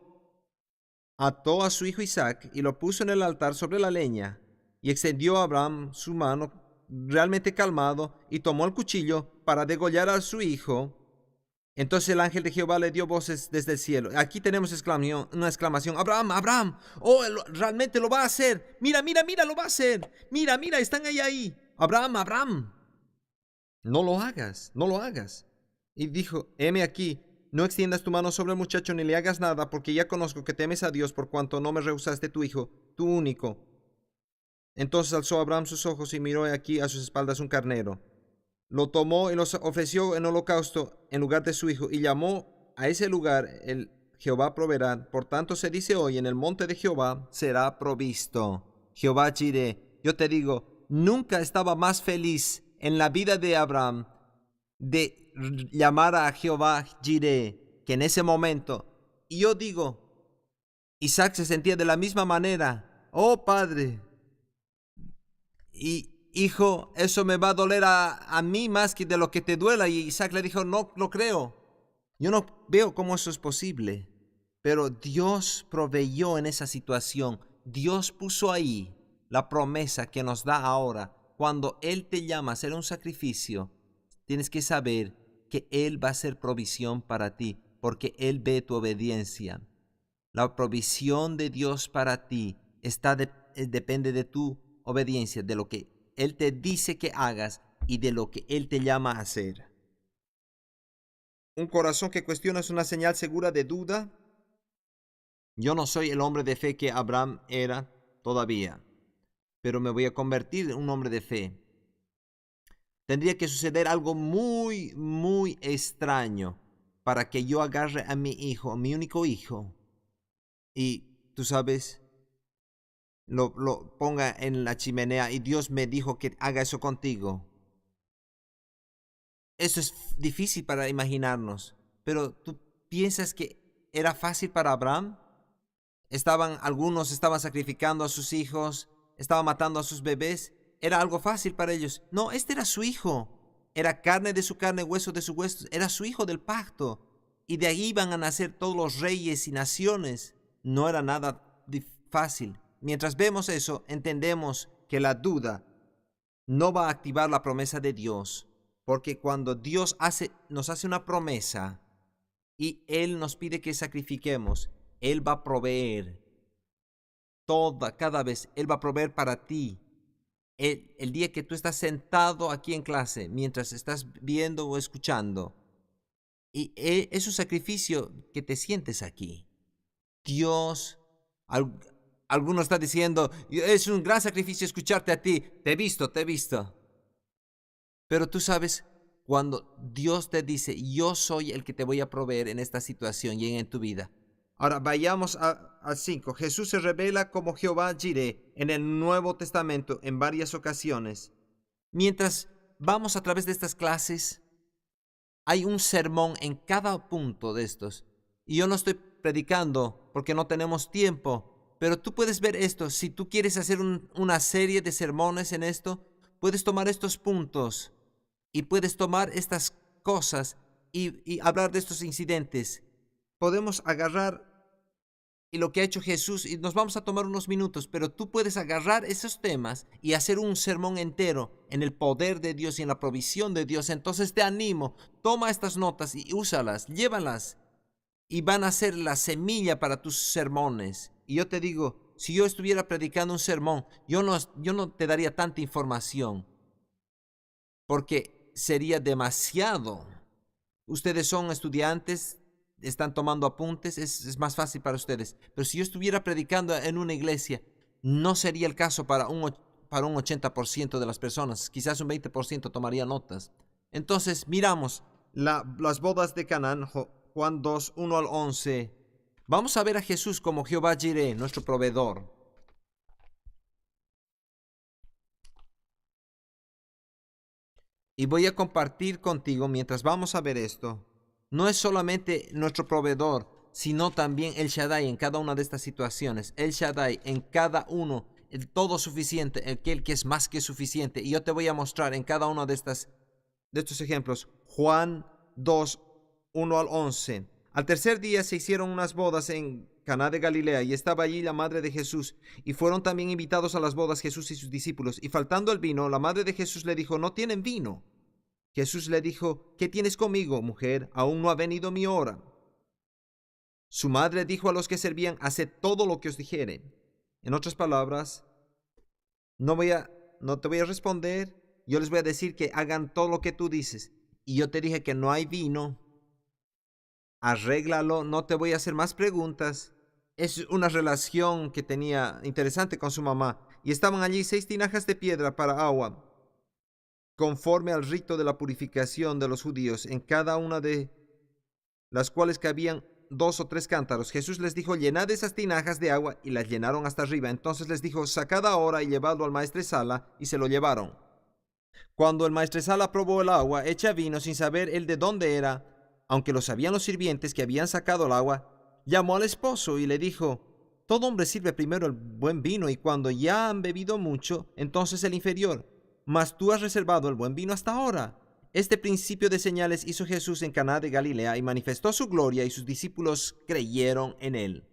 ató a su hijo Isaac y lo puso en el altar sobre la leña. Y extendió a Abraham su mano, realmente calmado, y tomó el cuchillo para degollar a su hijo. Entonces el ángel de Jehová le dio voces desde el cielo. Aquí tenemos una exclamación: Abraham, Abraham, oh, realmente lo va a hacer. Mira, mira, mira, lo va a hacer. Mira, mira, están ahí. Abraham, Abraham, no lo hagas, no lo hagas. Y dijo: heme aquí, no extiendas tu mano sobre el muchacho ni le hagas nada, porque ya conozco que temes a Dios por cuanto no me rehusaste tu hijo, tu único. Entonces alzó Abraham sus ojos y miró aquí a sus espaldas un carnero. Lo tomó y lo ofreció en holocausto en lugar de su hijo, y llamó a ese lugar el Jehová proveerá. Por tanto se dice hoy: en el monte de Jehová será provisto. Jehová Jireh. Yo te digo, nunca estaba más feliz en la vida de Abraham de llamar a Jehová Jireh que en ese momento. Y yo digo, Isaac se sentía de la misma manera. Oh, padre, y hijo, eso me va a doler a mí más que de lo que te duela. Y Isaac le dijo: no lo creo. Yo no veo cómo eso es posible. Pero Dios proveyó en esa situación. Dios puso ahí la promesa que nos da ahora. Cuando Él te llama a hacer un sacrificio, tienes que saber que Él va a hacer provisión para ti, porque Él ve tu obediencia. La provisión de Dios para ti depende de tu obediencia, de lo que Él te dice que hagas y de lo que Él te llama a hacer. Un corazón que cuestiona es una señal segura de duda. Yo no soy el hombre de fe que Abraham era todavía, pero me voy a convertir en un hombre de fe. Tendría que suceder algo muy, muy extraño para que yo agarre a mi hijo, a mi único hijo, y tú sabes, lo ponga en la chimenea y Dios me dijo que haga eso contigo. Eso es difícil para imaginarnos, pero ¿tú piensas que era fácil para Abraham? Algunos estaban sacrificando a sus hijos, estaban matando a sus bebés. Era algo fácil para ellos. No, este era su hijo. Era carne de su carne, hueso de su hueso. Era su hijo del pacto. Y de ahí iban a nacer todos los reyes y naciones. No era nada fácil. Mientras vemos eso, entendemos que la duda no va a activar la promesa de Dios. Porque cuando Dios nos hace una promesa y Él nos pide que sacrifiquemos, Él va a proveer cada vez. Él va a proveer para ti. El día que tú estás sentado aquí en clase, mientras estás viendo o escuchando, y es un sacrificio que te sientes aquí. Dios Al- Alguno está diciendo, es un gran sacrificio escucharte a ti. Te he visto, te he visto. Pero tú sabes, cuando Dios te dice, yo soy el que te voy a proveer en esta situación y en tu vida. Ahora vayamos al 5. Jesús se revela como Jehová Jireh en el Nuevo Testamento en varias ocasiones. Mientras vamos a través de estas clases, hay un sermón en cada punto de estos. Y yo no estoy predicando porque no tenemos tiempo, pero tú puedes ver esto. Si tú quieres hacer una serie de sermones en esto, puedes tomar estos puntos y puedes tomar estas cosas y hablar de estos incidentes. Podemos agarrar y lo que ha hecho Jesús y nos vamos a tomar unos minutos, pero tú puedes agarrar esos temas y hacer un sermón entero en el poder de Dios y en la provisión de Dios. Entonces te animo, toma estas notas y úsalas, llévalas y van a ser la semilla para tus sermones. Y yo te digo, si yo estuviera predicando un sermón, yo no te daría tanta información porque sería demasiado. Ustedes son estudiantes, están tomando apuntes, es más fácil para ustedes. Pero si yo estuviera predicando en una iglesia, no sería el caso para un 80% de las personas. Quizás un 20% tomaría notas. Entonces, miramos las bodas de Canaán, Juan 2, 1 al 11. Vamos a ver a Jesús como Jehová Jireh, nuestro proveedor. Y voy a compartir contigo mientras vamos a ver esto. No es solamente nuestro proveedor, sino también el Shaddai en cada una de estas situaciones. El Shaddai en cada uno, el todo suficiente, aquel que es más que suficiente. Y yo te voy a mostrar en cada uno de estos ejemplos. Juan 2, 1 al 11. Al tercer día se hicieron unas bodas en Caná de Galilea y estaba allí la madre de Jesús. Y fueron también invitados a las bodas Jesús y sus discípulos. Y faltando el vino, la madre de Jesús le dijo, no tienen vino. Jesús le dijo, ¿qué tienes conmigo, mujer? Aún no ha venido mi hora. Su madre dijo a los que servían, haced todo lo que os dijere. En otras palabras, no te voy a responder, yo les voy a decir que hagan todo lo que tú dices. Y yo te dije que no hay vino, arréglalo, no te voy a hacer más preguntas. Es una relación que tenía interesante con su mamá. Y estaban allí 6 tinajas de piedra para agua, conforme al rito de la purificación de los judíos, en cada una de las cuales cabían 2 o 3 cántaros. Jesús les dijo, llenad esas tinajas de agua, y las llenaron hasta arriba. Entonces les dijo, sacad ahora y llevadlo al maestresala, y se lo llevaron. Cuando el maestresala probó el agua hecha vino sin saber él de dónde era, aunque lo sabían los sirvientes que habían sacado el agua, llamó al esposo y le dijo, todo hombre sirve primero el buen vino, y cuando ya han bebido mucho, entonces el inferior. Mas tú has reservado el buen vino hasta ahora. Este principio de señales hizo Jesús en Caná de Galilea y manifestó su gloria, y sus discípulos creyeron en él.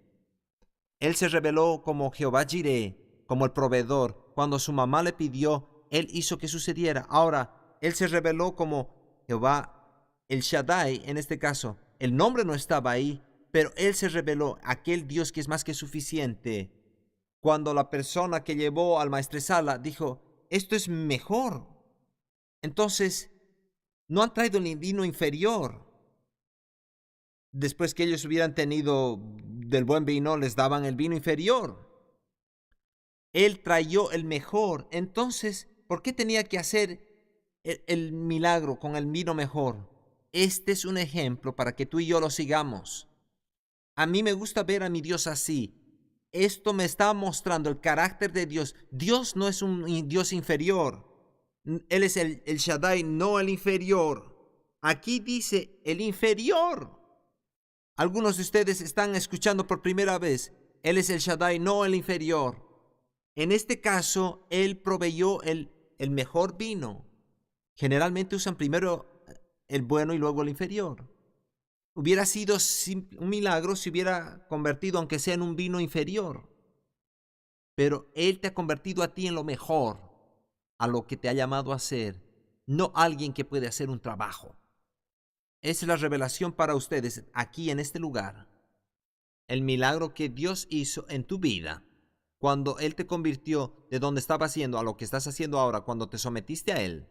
Él se reveló como Jehová Jireh, como el proveedor. Cuando su mamá le pidió, él hizo que sucediera. Ahora, él se reveló como Jehová, el Shaddai en este caso. El nombre no estaba ahí, pero él se reveló, aquel Dios que es más que suficiente. Cuando la persona que llevó al maestresala dijo, esto es mejor, entonces no han traído ni vino inferior. Después que ellos hubieran tenido del buen vino, les daban el vino inferior. Él trayó el mejor. Entonces, ¿por qué tenía que hacer el milagro con el vino mejor? Este es un ejemplo para que tú y yo lo sigamos. A mí me gusta ver a mi Dios así. Esto me está mostrando el carácter de Dios. Dios no es un Dios inferior. Él es el Shaddai, no el inferior. Aquí dice el inferior. Algunos de ustedes están escuchando por primera vez. Él es el Shaddai, no el inferior. En este caso, Él proveyó el mejor vino. Generalmente usan primero el bueno y luego el inferior. Hubiera sido un milagro si hubiera convertido, aunque sea en un vino inferior. Pero Él te ha convertido a ti en lo mejor, a lo que te ha llamado a hacer, no alguien que puede hacer un trabajo. Esa es la revelación para ustedes aquí en este lugar. El milagro que Dios hizo en tu vida, cuando Él te convirtió de donde estabas haciendo a lo que estás haciendo ahora, cuando te sometiste a Él,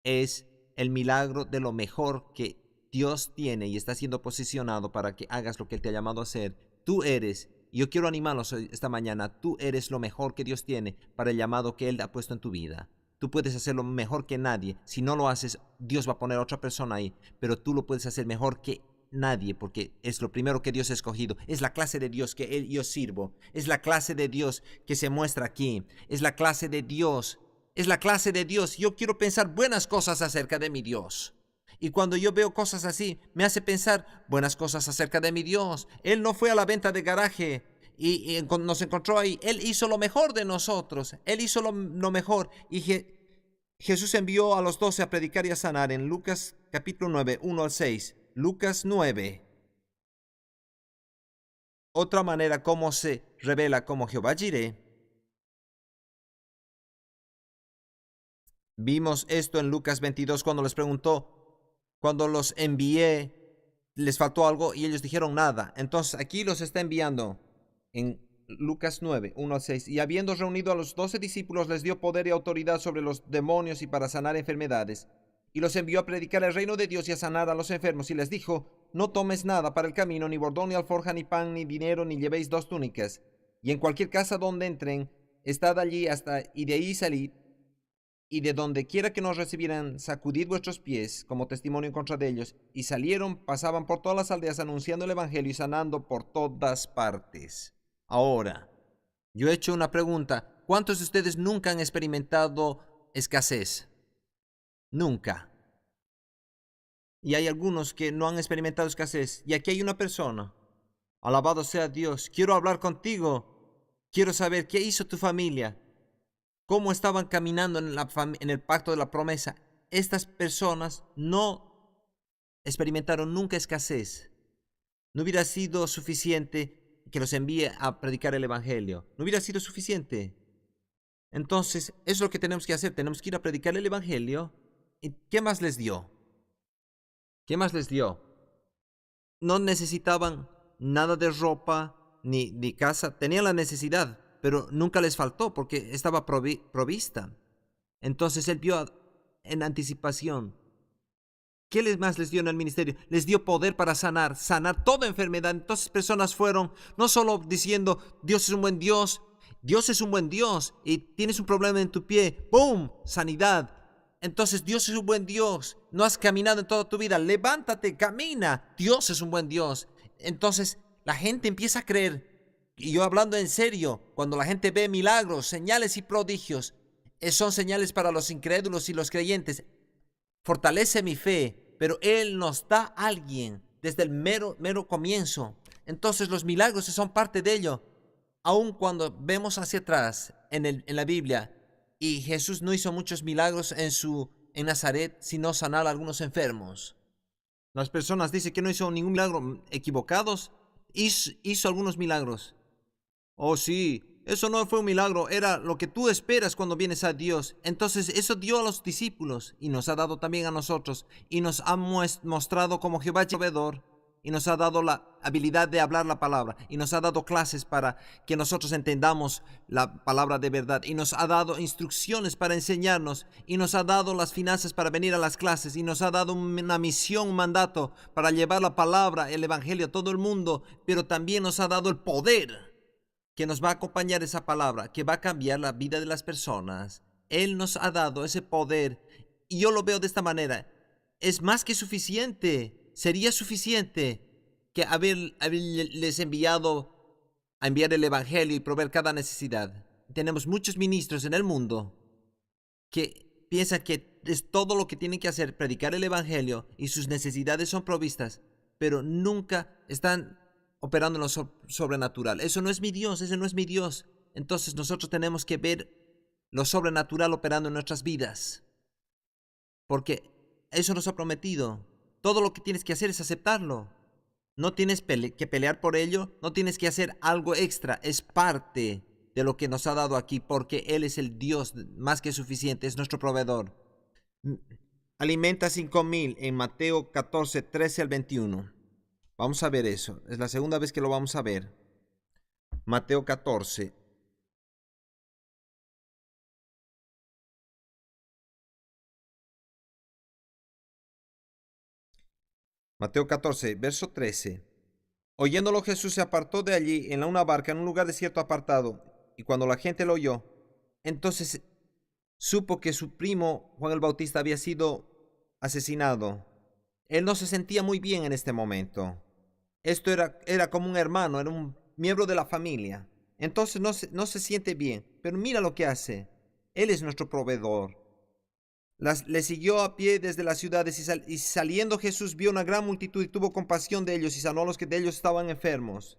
es el milagro de lo mejor que Dios tiene y está siendo posicionado para que hagas lo que Él te ha llamado a hacer. Tú eres Y yo quiero animarlos esta mañana. Tú eres lo mejor que Dios tiene para el llamado que Él ha puesto en tu vida. Tú puedes hacerlo mejor que nadie. Si no lo haces, Dios va a poner a otra persona ahí. Pero tú lo puedes hacer mejor que nadie, porque es lo primero que Dios ha escogido. Es la clase de Dios que yo sirvo. Es la clase de Dios que se muestra aquí. Es la clase de Dios. Es la clase de Dios. Yo quiero pensar buenas cosas acerca de mi Dios. Y cuando yo veo cosas así, me hace pensar buenas cosas acerca de mi Dios. Él no fue a la venta de garaje y nos encontró ahí. Él hizo lo mejor de nosotros. Él hizo lo mejor. Y Jesús envió a los 12 a predicar y a sanar en Lucas capítulo 9, 1 al 6. Lucas 9. Otra manera como se revela como Jehová Jireh. Vimos esto en Lucas 22 cuando les preguntó, cuando los envié, les faltó algo y ellos dijeron nada. Entonces aquí los está enviando en Lucas 9, 1 al 6. Y habiendo reunido a los 12 discípulos, les dio poder y autoridad sobre los demonios y para sanar enfermedades. Y los envió a predicar el reino de Dios y a sanar a los enfermos. Y les dijo, no tomes nada para el camino, ni bordón, ni alforja, ni pan, ni dinero, ni llevéis 2 túnicas. Y en cualquier casa donde entren, estad allí y de ahí salid. Y de donde quiera que nos recibieran, sacudid vuestros pies como testimonio en contra de ellos. Y salieron, pasaban por todas las aldeas anunciando el evangelio y sanando por todas partes. Ahora, yo he hecho una pregunta. ¿Cuántos de ustedes nunca han experimentado escasez? Nunca. Y hay algunos que no han experimentado escasez. Y aquí hay una persona. Alabado sea Dios. Quiero hablar contigo. Quiero saber qué hizo tu familia. Cómo estaban caminando en el pacto de la promesa. Estas personas no experimentaron nunca escasez. No hubiera sido suficiente que los envíe a predicar el evangelio. No hubiera sido suficiente. Entonces, eso es lo que tenemos que hacer. Tenemos que ir a predicar el evangelio. ¿Y qué más les dio? ¿Qué más les dio? No necesitaban nada de ropa ni casa. Tenían la necesidad, pero nunca les faltó porque estaba provista. Entonces él vio en anticipación. ¿Qué más les dio en el ministerio? Les dio poder para sanar toda enfermedad. Entonces personas fueron no solo diciendo, Dios es un buen Dios, Dios es un buen Dios, y tienes un problema en tu pie, ¡pum! Sanidad. Entonces Dios es un buen Dios. No has caminado en toda tu vida, levántate, camina. Dios es un buen Dios. Entonces la gente empieza a creer. Y yo hablando en serio, cuando la gente ve milagros, señales y prodigios, son señales para los incrédulos y los creyentes. Fortalece mi fe, pero Él nos da a alguien desde el mero comienzo. Entonces los milagros son parte de ello. Aun cuando vemos hacia atrás en la Biblia, y Jesús no hizo muchos milagros en Nazaret, sino sanar a algunos enfermos. Las personas dicen que no hizo ningún milagro, equivocados. Hizo algunos milagros. Oh, sí, eso no fue un milagro, era lo que tú esperas cuando vienes a Dios. Entonces eso dio a los discípulos y nos ha dado también a nosotros. Y nos ha mostrado como Jehová es proveedor. Y nos ha dado la habilidad de hablar la palabra. Y nos ha dado clases para que nosotros entendamos la palabra de verdad. Y nos ha dado instrucciones para enseñarnos. Y nos ha dado las finanzas para venir a las clases. Y nos ha dado una misión, un mandato para llevar la palabra, el evangelio a todo el mundo. Pero también nos ha dado el poder que nos va a acompañar esa palabra, que va a cambiar la vida de las personas. Él nos ha dado ese poder y yo lo veo de esta manera. Es más que suficiente, sería suficiente que haberles enviado a enviar el evangelio y proveer cada necesidad. Tenemos muchos ministros en el mundo que piensan que es todo lo que tienen que hacer, predicar el evangelio y sus necesidades son provistas, pero nunca están operando en lo sobrenatural. Eso no es mi Dios, ese no es mi Dios. Entonces nosotros tenemos que ver lo sobrenatural operando en nuestras vidas, porque eso nos ha prometido. Todo lo que tienes que hacer es aceptarlo. No tienes que pelear por ello, no tienes que hacer algo extra, es parte de lo que nos ha dado aquí, porque Él es el Dios más que suficiente, es nuestro proveedor. Alimenta 5,000 en Mateo 14, 13 al 21. Vamos a ver eso, es la segunda vez que lo vamos a ver. Mateo 14. Mateo 14, verso 13. Oyéndolo, Jesús se apartó de allí en una barca en un lugar desierto apartado. Y cuando la gente lo oyó, entonces supo que su primo Juan el Bautista había sido asesinado. Él no se sentía muy bien en este momento. Esto era como un hermano, era un miembro de la familia. Entonces no se siente bien. Pero mira lo que hace. Él es nuestro proveedor. Le siguió a pie desde las ciudades y saliendo Jesús vio una gran multitud y tuvo compasión de ellos y sanó a los que de ellos estaban enfermos.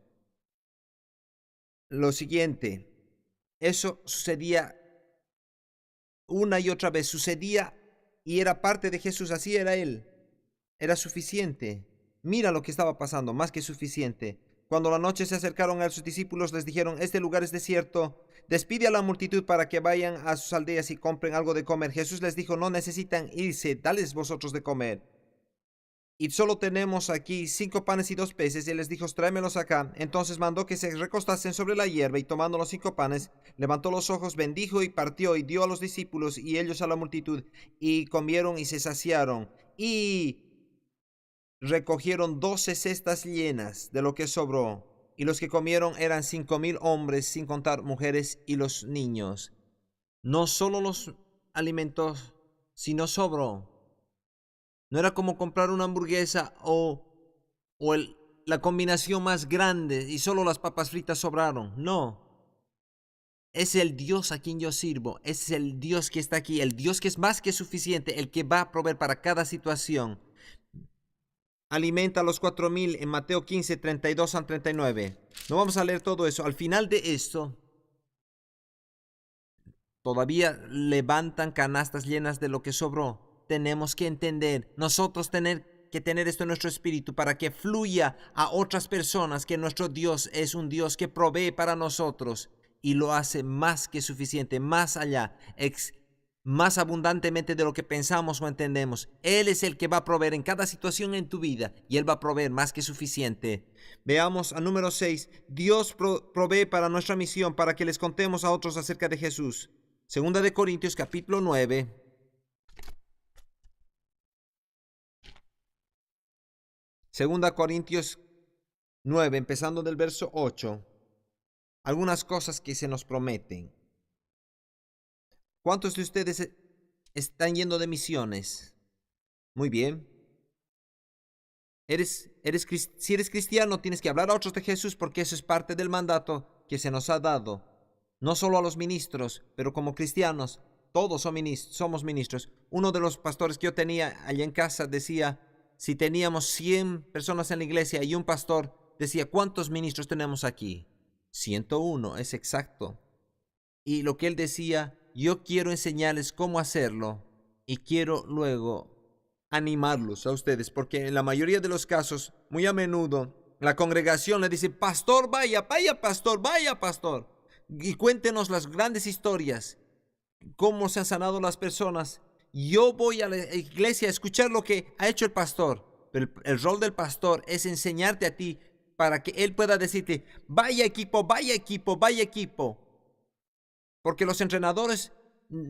Lo siguiente, eso sucedía una y otra vez, sucedía y era parte de Jesús, así era Él. Era suficiente. Mira lo que estaba pasando, más que suficiente. Cuando la noche se acercaron a sus discípulos, les dijeron: este lugar es desierto. Despide a la multitud para que vayan a sus aldeas y compren algo de comer. Jesús les dijo: no necesitan irse, dales vosotros de comer. Y solo tenemos aquí 5 panes y 2 peces. Y él les dijo: tráemelos acá. Entonces mandó que se recostasen sobre la hierba, y tomando los 5 panes, levantó los ojos, bendijo y partió, y dio a los discípulos y ellos a la multitud. Y comieron y se saciaron. Y recogieron 12 cestas llenas de lo que sobró, y los que comieron eran 5,000 hombres, sin contar mujeres y los niños. No solo los alimentos, sino sobró. No era como comprar una hamburguesa o la combinación más grande y solo las papas fritas sobraron. No. Es el Dios a quien yo sirvo. Es el Dios que está aquí. El Dios que es más que suficiente. El que va a proveer para cada situación. Alimenta a los 4,000 en Mateo 15, 32 al 39. No vamos a leer todo eso. Al final de esto, todavía levantan canastas llenas de lo que sobró. Tenemos que entender, nosotros tener que tener esto en nuestro espíritu para que fluya a otras personas que nuestro Dios es un Dios que provee para nosotros y lo hace más que suficiente, más allá, más abundantemente de lo que pensamos o entendemos. Él es el que va a proveer en cada situación en tu vida y Él va a proveer más que suficiente. Veamos a número 6. Dios provee para nuestra misión, para que les contemos a otros acerca de Jesús. Segunda de Corintios capítulo 9. Segunda Corintios 9, empezando del verso 8. Algunas cosas que se nos prometen. ¿Cuántos de ustedes están yendo de misiones? Muy bien. Si eres cristiano, tienes que hablar a otros de Jesús porque eso es parte del mandato que se nos ha dado. No solo a los ministros, pero como cristianos, todos somos ministros. Uno de los pastores que yo tenía allá en casa decía, si teníamos 100 personas en la iglesia y un pastor, decía, ¿cuántos ministros tenemos aquí? 101, es exacto. Y lo que él decía, yo quiero enseñarles cómo hacerlo y quiero luego animarlos a ustedes, porque en la mayoría de los casos, muy a menudo, la congregación le dice, pastor, vaya pastor, vaya pastor, y cuéntenos las grandes historias, cómo se han sanado las personas. Yo voy a la iglesia a escuchar lo que ha hecho el pastor, pero el rol del pastor es enseñarte a ti para que él pueda decirte, vaya equipo, vaya equipo, vaya equipo. Porque los entrenadores,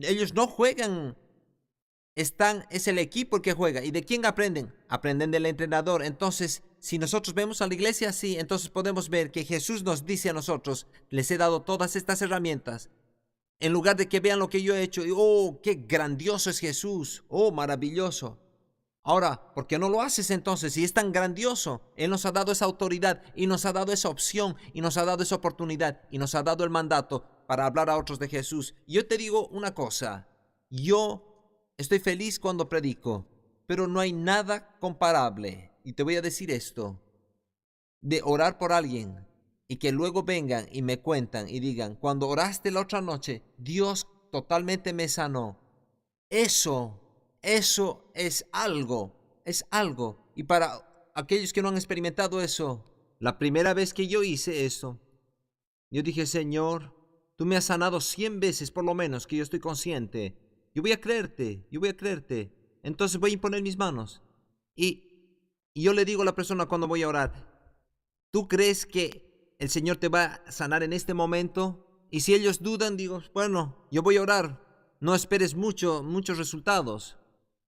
ellos no juegan, es el equipo el que juega. ¿Y de quién aprenden? Aprenden del entrenador. Entonces, si nosotros vemos a la iglesia así, entonces podemos ver que Jesús nos dice a nosotros, les he dado todas estas herramientas. En lugar de que vean lo que yo he hecho, y oh, qué grandioso es Jesús, oh, maravilloso. Ahora, ¿por qué no lo haces entonces? Si es tan grandioso, Él nos ha dado esa autoridad y nos ha dado esa opción y nos ha dado esa oportunidad y nos ha dado el mandato para hablar a otros de Jesús. Y yo te digo una cosa, yo estoy feliz cuando predico, pero no hay nada comparable, y te voy a decir esto, de orar por alguien y que luego vengan y me cuentan y digan, cuando oraste la otra noche, Dios totalmente me sanó. Eso es algo. Y para aquellos que no han experimentado eso, la primera vez que yo hice eso, yo dije, Señor, tú me has sanado 100 veces por lo menos, que yo estoy consciente. Yo voy a creerte. Entonces voy a imponer mis manos. Y yo le digo a la persona cuando voy a orar, ¿tú crees que el Señor te va a sanar en este momento? Y si ellos dudan, digo, bueno, yo voy a orar. No esperes muchos resultados.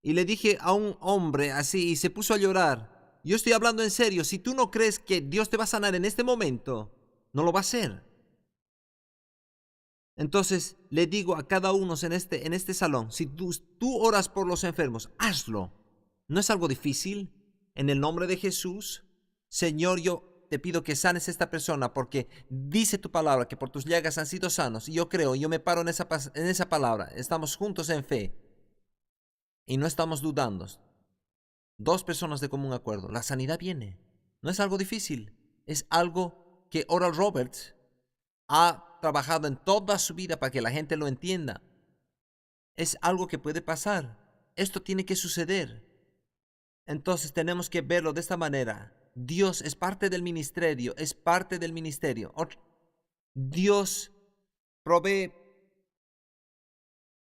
Y le dije a un hombre así y se puso a llorar. Yo estoy hablando en serio. Si tú no crees que Dios te va a sanar en este momento, no lo va a hacer. Entonces, le digo a cada uno en este salón, si tú oras por los enfermos, hazlo. No es algo difícil. En el nombre de Jesús, Señor, yo te pido que sanes a esta persona porque dice tu palabra que por tus llagas han sido sanos. Y yo creo, yo me paro en esa palabra. Estamos juntos en fe y no estamos dudando. Dos personas de común acuerdo. La sanidad viene. No es algo difícil. Es algo que Oral Roberts ha trabajado en toda su vida para que la gente lo entienda. Es algo que puede pasar. Esto tiene que suceder. Entonces tenemos que verlo de esta manera. Dios es parte del ministerio, es parte del ministerio. Dios provee,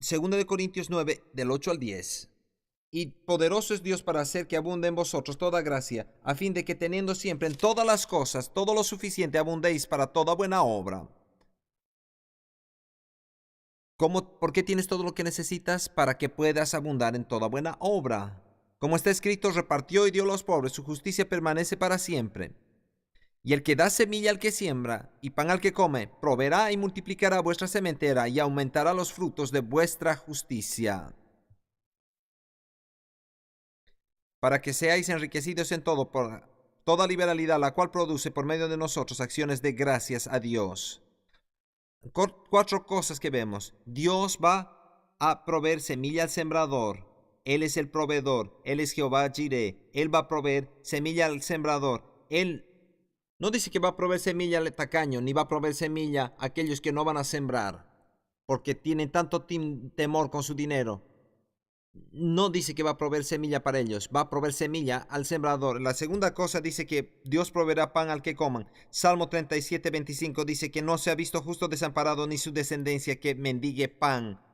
2 Corintios 9, del 8 al 10. Y poderoso es Dios para hacer que abunde en vosotros toda gracia, a fin de que teniendo siempre en todas las cosas todo lo suficiente abundéis para toda buena obra. ¿Por qué tienes todo lo que necesitas? Para que puedas abundar en toda buena obra. Como está escrito, repartió y dio a los pobres, su justicia permanece para siempre. Y el que da semilla al que siembra y pan al que come, proveerá y multiplicará vuestra sementera y aumentará los frutos de vuestra justicia, para que seáis enriquecidos en todo por toda liberalidad, la cual produce por medio de nosotros acciones de gracias a Dios. 4 cosas que vemos. Dios va a proveer semilla al sembrador. Él es el proveedor. Él es Jehová Jireh. Él va a proveer semilla al sembrador. Él no dice que va a proveer semilla al tacaño, ni va a proveer semilla a aquellos que no van a sembrar, porque tienen tanto temor con su dinero. No dice que va a proveer semilla para ellos, va a proveer semilla al sembrador. La segunda cosa dice que Dios proveerá pan al que coman. Salmo 37:25 dice que no se ha visto justo desamparado ni su descendencia que mendigue pan.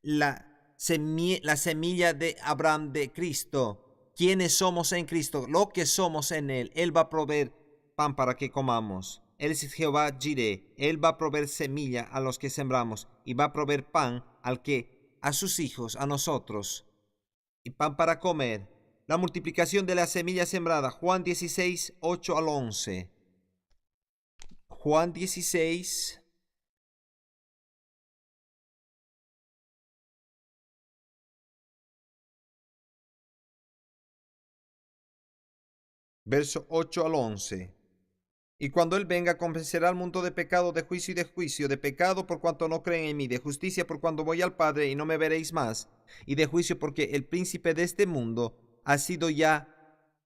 La semilla de Abraham, de Cristo. ¿Quiénes somos en Cristo? Lo que somos en Él. Él va a proveer pan para que comamos. Él es Jehová Jireh. Él va a proveer semilla a los que sembramos y va a proveer pan a sus hijos, a nosotros, y pan para comer. La multiplicación de la semilla sembrada. Juan 16, 8 al 11. Juan 16, verso 8 al 11. Y cuando Él venga, convencerá al mundo de pecado, de juicio, de pecado por cuanto no creen en mí, de justicia por cuanto voy al Padre y no me veréis más, y de juicio porque el príncipe de este mundo ha sido ya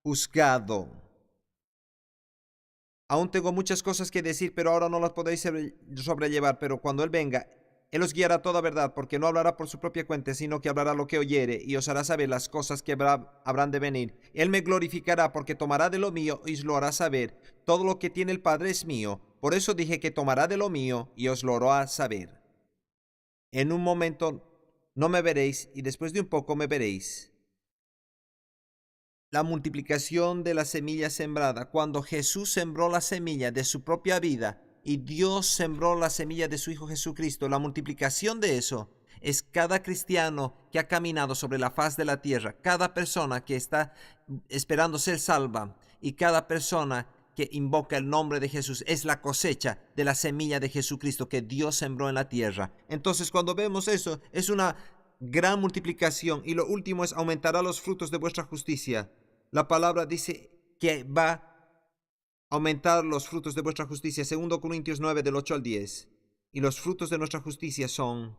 juzgado. Aún tengo muchas cosas que decir, pero ahora no las podéis sobrellevar, pero cuando Él venga, Él os guiará a toda verdad, porque no hablará por su propia cuenta, sino que hablará lo que oyere, y os hará saber las cosas que habrán de venir. Él me glorificará, porque tomará de lo mío y os lo hará saber. Todo lo que tiene el Padre es mío. Por eso dije que tomará de lo mío y os lo hará saber. En un momento no me veréis, y después de un poco me veréis. La multiplicación de la semilla sembrada. Cuando Jesús sembró la semilla de su propia vida y Dios sembró la semilla de su Hijo Jesucristo, la multiplicación de eso es cada cristiano que ha caminado sobre la faz de la tierra, cada persona que está esperando ser salva y cada persona que invoca el nombre de Jesús es la cosecha de la semilla de Jesucristo que Dios sembró en la tierra. Entonces, cuando vemos eso, es una gran multiplicación. Y lo último es aumentará los frutos de vuestra justicia. La palabra dice que va a aumentar los frutos de vuestra justicia. 2 Corintios 9, del 8 al 10. Y los frutos de nuestra justicia son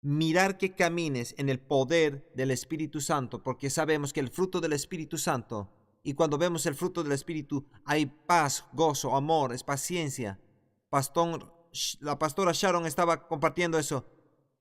mirar que camines en el poder del Espíritu Santo, porque sabemos que el fruto del Espíritu Santo, y cuando vemos el fruto del Espíritu, hay paz, gozo, amor, es paciencia. La pastora Sharon estaba compartiendo eso,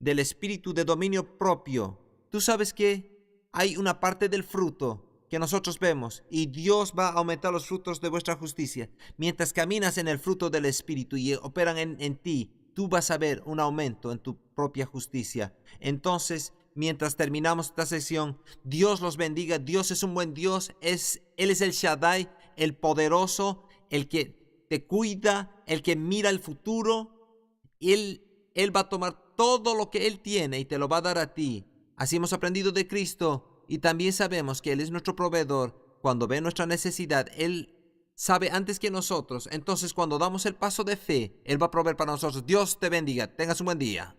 del espíritu de dominio propio. Tú sabes que hay una parte del fruto que nosotros vemos, y Dios va a aumentar los frutos de vuestra justicia. Mientras caminas en el fruto del Espíritu y operan en ti, tú vas a ver un aumento en tu propia justicia. Entonces, mientras terminamos esta sesión, Dios los bendiga. Dios es un buen Dios. Él es el Shaddai, el poderoso, el que te cuida, el que mira el futuro. Él va a tomar todo lo que Él tiene y te lo va a dar a ti. Así hemos aprendido de Cristo. Y también sabemos que Él es nuestro proveedor. cuando ve nuestra necesidad, Él sabe antes que nosotros. Entonces, cuando damos el paso de fe, Él va a proveer para nosotros. Dios te bendiga. Tengas un buen día.